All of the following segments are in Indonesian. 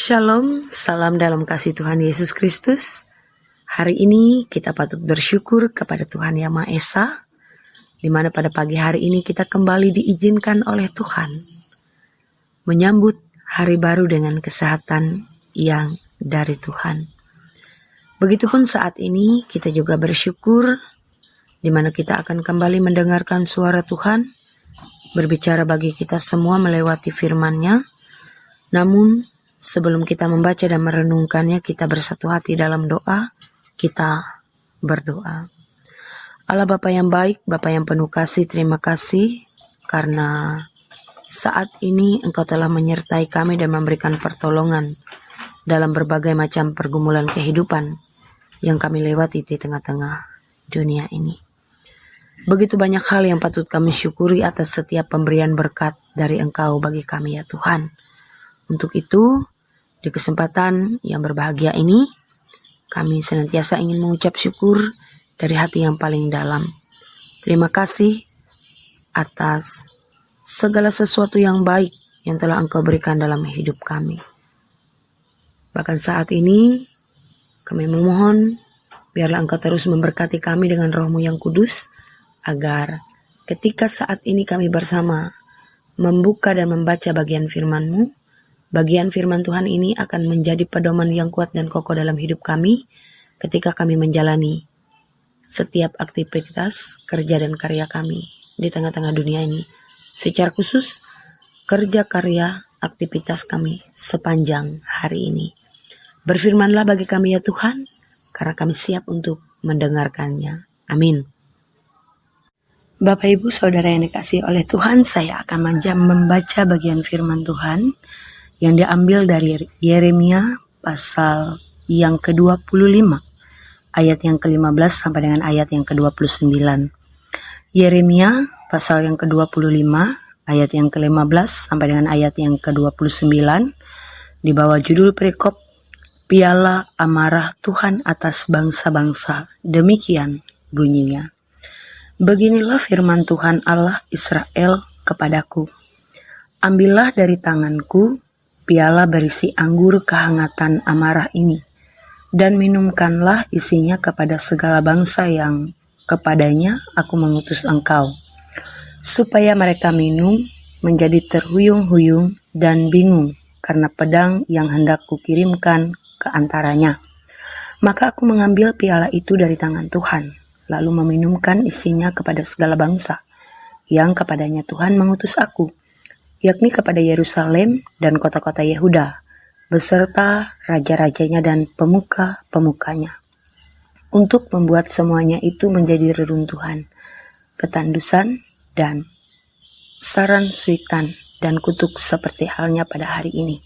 Shalom, salam dalam kasih Tuhan Yesus Kristus. Hari ini kita patut bersyukur kepada Tuhan Yang Maha Esa, di mana pada pagi hari ini kita kembali diizinkan oleh Tuhan menyambut hari baru dengan kesehatan yang dari Tuhan. Begitupun saat ini kita juga bersyukur di mana kita akan kembali mendengarkan suara Tuhan berbicara bagi kita semua melewati firman-Nya. Namun sebelum kita membaca dan merenungkannya, kita bersatu hati dalam doa. Kita berdoa. Allah Bapa yang baik, Bapa yang penuh kasih, terima kasih karena saat ini Engkau telah menyertai kami dan memberikan pertolongan dalam berbagai macam pergumulan kehidupan yang kami lewati di tengah-tengah dunia ini. Begitu banyak hal yang patut kami syukuri atas setiap pemberian berkat dari Engkau bagi kami ya Tuhan. Untuk itu, di kesempatan yang berbahagia ini, kami senantiasa ingin mengucap syukur dari hati yang paling dalam. Terima kasih atas segala sesuatu yang baik yang telah Engkau berikan dalam hidup kami. Bahkan saat ini, kami memohon, biarlah Engkau terus memberkati kami dengan Roh-Mu yang kudus, agar ketika saat ini kami bersama membuka dan membaca bagian firman-Mu, bagian firman Tuhan ini akan menjadi pedoman yang kuat dan kokoh dalam hidup kami ketika kami menjalani setiap aktivitas, kerja dan karya kami di tengah-tengah dunia ini. Secara khusus, kerja karya aktivitas kami sepanjang hari ini. Berfirmanlah bagi kami ya Tuhan, karena kami siap untuk mendengarkannya. Amin. Bapak Ibu Saudara yang dikasihi oleh Tuhan, saya akan membaca bagian firman Tuhan yang diambil dari Yeremia pasal yang ke-25, ayat yang ke-15 sampai dengan ayat yang ke-29. Yeremia pasal yang ke-25, ayat yang ke-15 sampai dengan ayat yang ke-29, di bawah judul perikop Piala Amarah Tuhan atas bangsa-bangsa. Demikian bunyinya. Beginilah firman Tuhan Allah Israel kepadaku. Ambillah dari tanganku piala berisi anggur kehangatan amarah ini, dan minumkanlah isinya kepada segala bangsa yang kepadanya aku mengutus engkau, supaya mereka minum menjadi terhuyung-huyung dan bingung karena pedang yang hendak kukirimkan ke antaranya. Maka aku mengambil piala itu dari tangan Tuhan, lalu meminumkan isinya kepada segala bangsa yang kepadanya Tuhan mengutus aku, yakni kepada Yerusalem dan kota-kota Yehuda, beserta raja-rajanya dan pemuka-pemukanya, untuk membuat semuanya itu menjadi reruntuhan, ketandusan, dan saran suitan dan kutuk seperti halnya pada hari ini.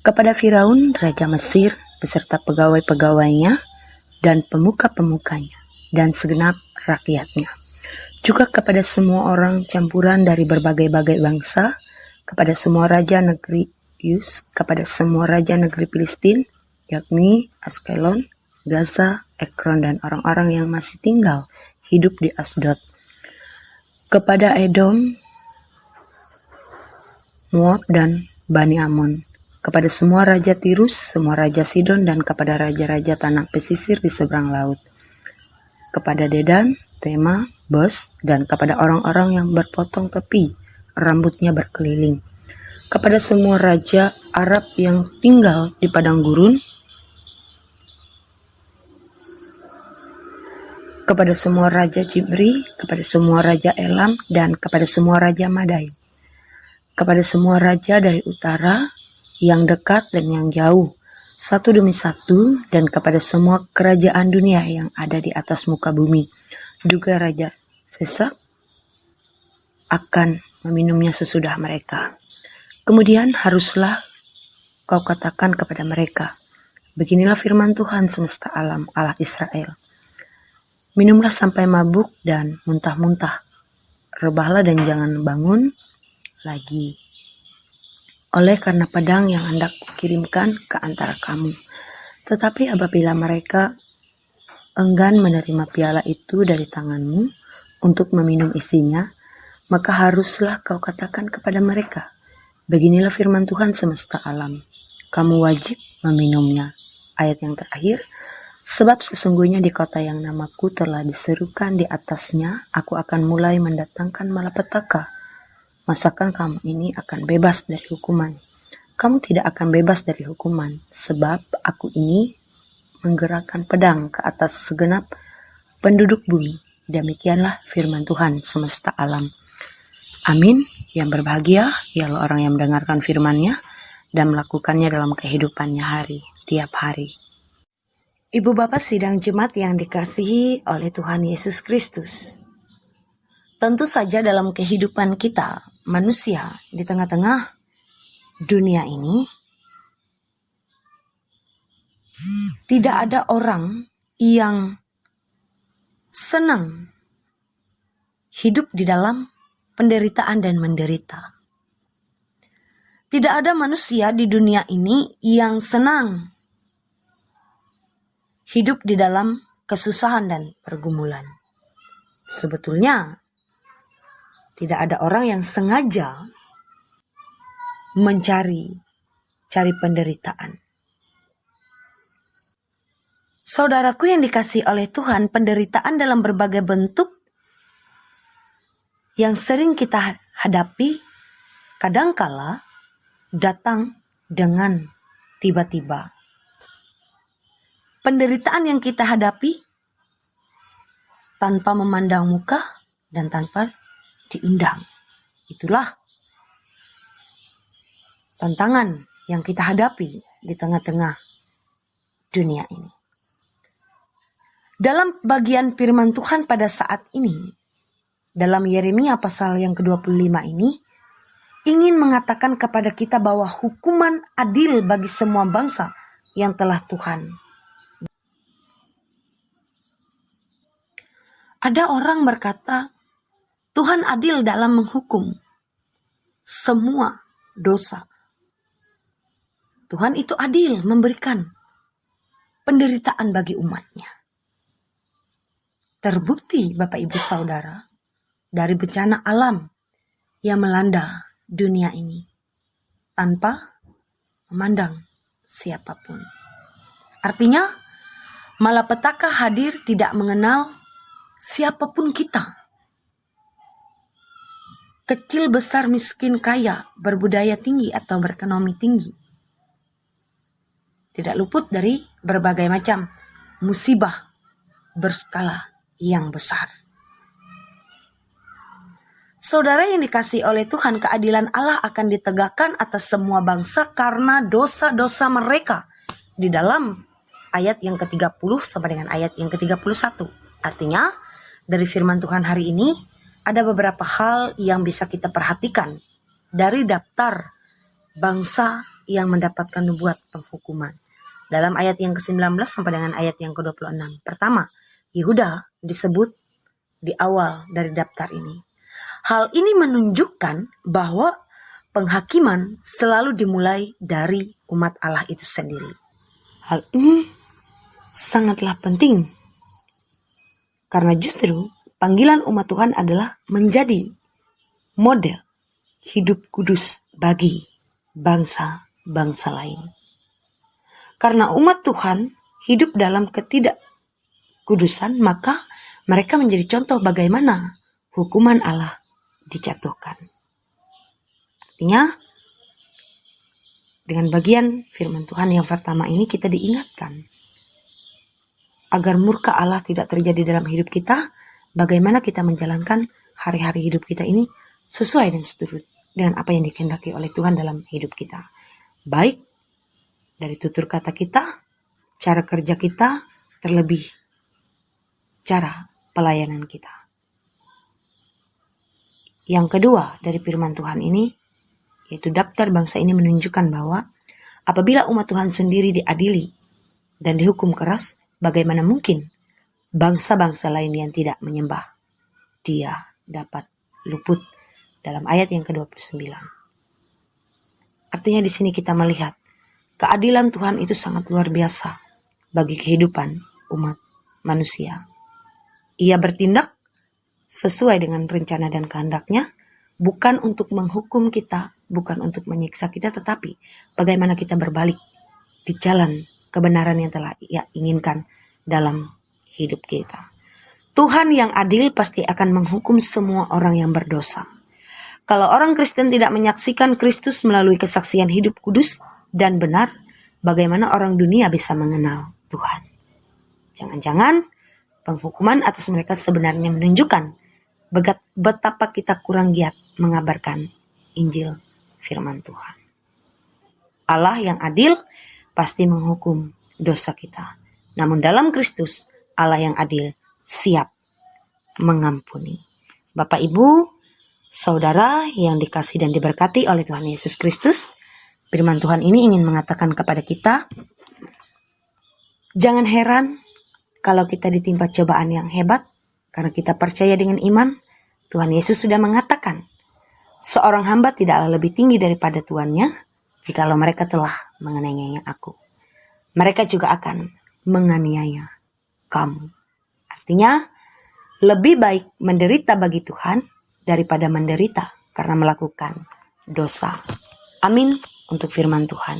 Kepada Firaun, Raja Mesir, beserta pegawai-pegawainya, dan pemuka-pemukanya, dan segenap rakyatnya. Juga kepada semua orang campuran dari berbagai-bagai bangsa, kepada semua raja negeri Yus, kepada semua raja negeri Filistin, yakni Askelon, Gaza, Ekron, dan orang-orang yang masih tinggal hidup di Asdod. Kepada Edom, Moab, dan Bani Amon, kepada semua raja Tirus, semua raja Sidon, dan kepada raja-raja tanah pesisir di seberang laut. Kepada Dedan, Tema, Bos, dan kepada orang-orang yang berpotong tepi, rambutnya berkeliling. Kepada semua raja Arab yang tinggal di padang gurun, kepada semua raja Jibri, kepada semua raja Elam, dan kepada semua raja Madai, kepada semua raja dari utara, yang dekat dan yang jauh, satu demi satu, dan kepada semua kerajaan dunia yang ada di atas muka bumi, juga Raja Sesak akan meminumnya sesudah mereka. Kemudian haruslah kau katakan kepada mereka, beginilah firman Tuhan semesta alam, Allah Israel. Minumlah sampai mabuk dan muntah-muntah, rebahlah dan jangan bangun lagi, oleh karena pedang yang hendak kukirimkan ke antara kamu. Tetapi apabila mereka enggan menerima piala itu dari tanganmu untuk meminum isinya, maka haruslah kau katakan kepada mereka, beginilah firman Tuhan semesta alam, kamu wajib meminumnya. Ayat yang terakhir, sebab sesungguhnya di kota yang namaku telah diserukan di atasnya, aku akan mulai mendatangkan malapetaka. Masakan kamu ini akan bebas dari hukuman. Kamu tidak akan bebas dari hukuman, sebab aku ini menggerakkan pedang ke atas segenap penduduk bumi. Demikianlah firman Tuhan semesta alam. Amin. Yang berbahagia ialah orang yang mendengarkan firman-Nya dan melakukannya dalam kehidupannya tiap hari. Ibu Bapak sidang jemaat yang dikasihi oleh Tuhan Yesus Kristus. Tentu saja dalam kehidupan kita, manusia di tengah-tengah dunia ini, tidak ada orang yang senang hidup di dalam penderitaan dan menderita. Tidak ada manusia di dunia ini yang senang hidup di dalam kesusahan dan pergumulan. Sebetulnya, tidak ada orang yang sengaja mencari penderitaan. Saudaraku yang dikasihi oleh Tuhan, penderitaan dalam berbagai bentuk yang sering kita hadapi kadangkala datang dengan tiba-tiba. Penderitaan yang kita hadapi tanpa memandang muka dan tanpa diundang. Itulah tantangan yang kita hadapi di tengah-tengah dunia ini. Dalam bagian firman Tuhan pada saat ini, dalam Yeremia pasal yang ke-25 ini, ingin mengatakan kepada kita bahwa hukuman adil bagi semua bangsa yang telah Tuhan. Ada orang berkata, Tuhan adil dalam menghukum semua dosa. Tuhan itu adil memberikan penderitaan bagi umatnya. Terbukti Bapak Ibu Saudara, dari bencana alam yang melanda dunia ini tanpa memandang siapapun. Artinya, malapetaka hadir tidak mengenal siapapun kita. Kecil, besar, miskin, kaya, berbudaya tinggi atau berekonomi tinggi. Tidak luput dari berbagai macam musibah berskala yang besar. Saudara yang dikasihi oleh Tuhan, keadilan Allah akan ditegakkan atas semua bangsa karena dosa-dosa mereka. Di dalam ayat yang ke-30 sampai dengan ayat yang ke-31. Artinya, dari firman Tuhan hari ini, ada beberapa hal yang bisa kita perhatikan dari daftar bangsa yang mendapatkan nubuat penghukuman. Dalam ayat yang ke-19 sampai dengan ayat yang ke-26. Pertama, Yehuda disebut di awal dari daftar ini. Hal ini menunjukkan bahwa penghakiman selalu dimulai dari umat Allah itu sendiri. Hal ini sangatlah penting karena justru panggilan umat Tuhan adalah menjadi model hidup kudus bagi bangsa-bangsa lain. Karena umat Tuhan hidup dalam ketidakkudusan, maka mereka menjadi contoh bagaimana hukuman Allah dijatuhkan. Artinya, dengan bagian firman Tuhan yang pertama ini kita diingatkan agar murka Allah tidak terjadi dalam hidup kita, bagaimana kita menjalankan hari-hari hidup kita ini sesuai dan seturut dengan apa yang dikehendaki oleh Tuhan dalam hidup kita. Baik dari tutur kata kita, cara kerja kita, terlebih cara pelayanan kita. Yang kedua dari firman Tuhan ini, yaitu daftar bangsa ini menunjukkan bahwa apabila umat Tuhan sendiri diadili dan dihukum keras, bagaimana mungkin bangsa-bangsa lain yang tidak menyembah Dia dapat luput, dalam ayat yang ke-29. Artinya di sini kita melihat keadilan Tuhan itu sangat luar biasa bagi kehidupan umat manusia. Ia bertindak sesuai dengan rencana dan kehendak-Nya, bukan untuk menghukum kita bukan untuk menyiksa kita, tetapi bagaimana kita berbalik di jalan kebenaran yang telah Ia inginkan dalam hidup kita. Tuhan yang adil pasti akan menghukum semua orang yang berdosa. Kalau orang Kristen tidak menyaksikan Kristus melalui kesaksian hidup kudus dan benar, bagaimana orang dunia bisa mengenal Tuhan? Jangan-jangan penghukuman atas mereka sebenarnya menunjukkan betapa kita kurang giat mengabarkan Injil firman Tuhan. Allah yang adil pasti menghukum dosa kita. Namun dalam Kristus, Allah yang adil siap mengampuni. Bapak, Ibu, saudara yang dikasihi dan diberkati oleh Tuhan Yesus Kristus, firman Tuhan ini ingin mengatakan kepada kita, jangan heran kalau kita ditimpa cobaan yang hebat, karena kita percaya dengan iman. Tuhan Yesus sudah mengatakan, seorang hamba tidaklah lebih tinggi daripada tuannya, jikalau mereka telah menganiaya aku. Mereka juga akan menganiaya kamu. Artinya, lebih baik menderita bagi Tuhan daripada menderita karena melakukan dosa. Amin untuk firman Tuhan.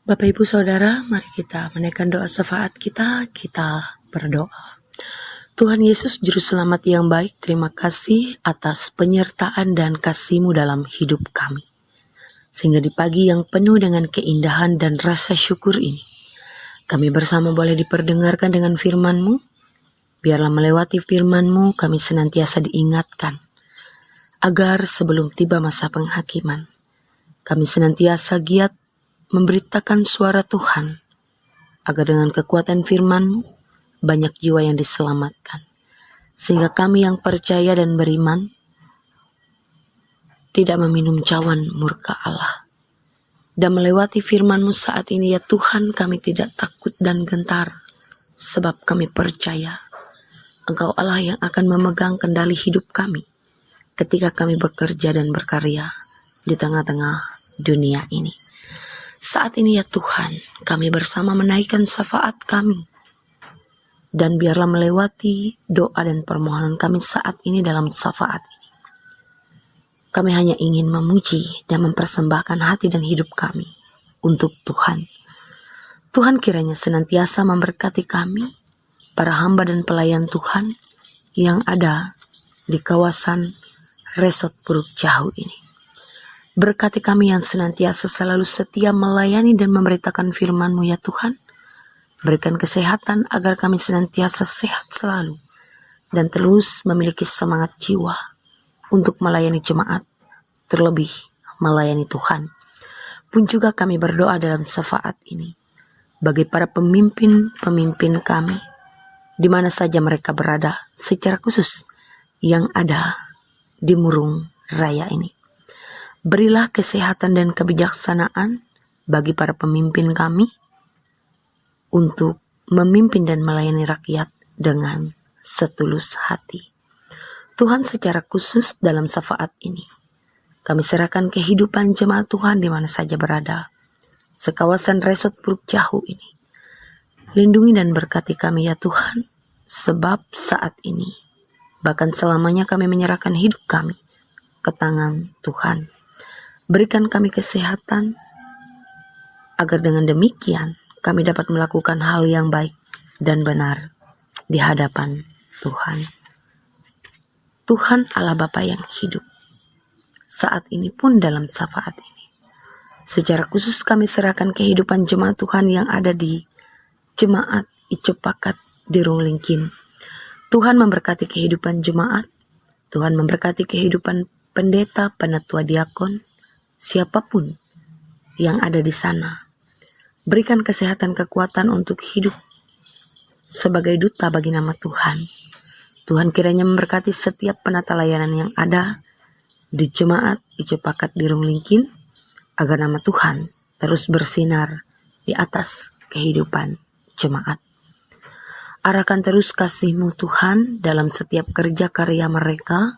Bapak, Ibu, Saudara, mari kita menaikkan doa syafaat kita berdoa. Tuhan Yesus, Juru Selamat yang baik, terima kasih atas penyertaan dan kasih-Mu dalam hidup kami. Sehingga di pagi yang penuh dengan keindahan dan rasa syukur ini, kami bersama boleh diperdengarkan dengan firman-Mu. Biarlah melewati firman-Mu kami senantiasa diingatkan, agar sebelum tiba masa penghakiman, kami senantiasa giat memberitakan suara Tuhan, agar dengan kekuatan firman-Mu banyak jiwa yang diselamatkan. Sehingga kami yang percaya dan beriman tidak meminum cawan murka Allah. Dan melewati firman-Mu saat ini ya Tuhan, kami tidak takut dan gentar, sebab kami percaya Engkau Allah yang akan memegang kendali hidup kami ketika kami bekerja dan berkarya di tengah-tengah dunia ini. Saat ini ya Tuhan, kami bersama menaikkan syafaat kami, dan biarlah melewati doa dan permohonan kami saat ini dalam syafaat ini. Kami hanya ingin memuji dan mempersembahkan hati dan hidup kami untuk Tuhan. Tuhan kiranya senantiasa memberkati kami, para hamba dan pelayan Tuhan yang ada di kawasan Resort Puruk Jauh ini. Berkati kami yang senantiasa selalu setia melayani dan memberitakan firman-Mu ya Tuhan. Berikan kesehatan agar kami senantiasa sehat selalu dan terus memiliki semangat jiwa untuk melayani jemaat, terlebih melayani Tuhan. Pun juga kami berdoa dalam syafaat ini bagi para pemimpin-pemimpin kami, di mana saja mereka berada, secara khusus yang ada di Murung Raya ini. Berilah kesehatan dan kebijaksanaan bagi para pemimpin kami untuk memimpin dan melayani rakyat dengan setulus hati. Tuhan, secara khusus dalam syafaat ini, kami serahkan kehidupan jemaat Tuhan di mana saja berada, sekawasan Resort Puruk Jauh ini. Lindungi dan berkati kami ya Tuhan, sebab saat ini, bahkan selamanya kami menyerahkan hidup kami ke tangan Tuhan. Berikan kami kesehatan, agar dengan demikian kami dapat melakukan hal yang baik dan benar di hadapan Tuhan. Tuhan Allah Bapa yang hidup, saat ini pun dalam syafaat ini, secara khusus kami serahkan kehidupan jemaat Tuhan yang ada di Jemaat Icopakat di Runglingkin. Tuhan memberkati kehidupan jemaat, Tuhan memberkati kehidupan pendeta, penatua, diakon, siapapun yang ada di sana. Berikan kesehatan, kekuatan untuk hidup sebagai duta bagi nama Tuhan. Tuhan kiranya memberkati setiap penata layanan yang ada di Jemaat Icopakat di Runglingkin, agar nama Tuhan terus bersinar di atas kehidupan jemaat. Arahkan terus kasih-Mu Tuhan dalam setiap kerja karya mereka,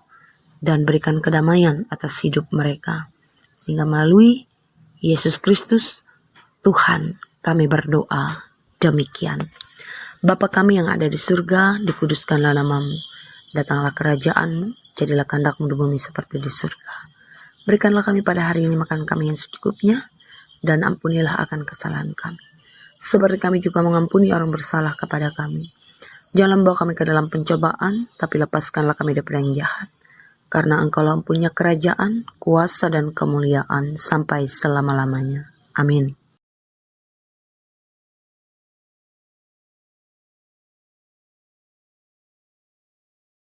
dan berikan kedamaian atas hidup mereka. Sehingga melalui Yesus Kristus, Tuhan, kami berdoa demikian. Bapa kami yang ada di surga, dikuduskanlah nama-Mu. Datanglah kerajaan-Mu, jadilah kehendak-Mu di bumi seperti di surga. Berikanlah kami pada hari ini makan kami yang secukupnya, dan ampunilah akan kesalahan kami, seperti kami juga mengampuni orang bersalah kepada kami. Jangan bawa kami ke dalam pencobaan, tapi lepaskanlah kami daripada yang jahat. Karena Engkau-lah punya kerajaan, kuasa, dan kemuliaan sampai selama-lamanya. Amin.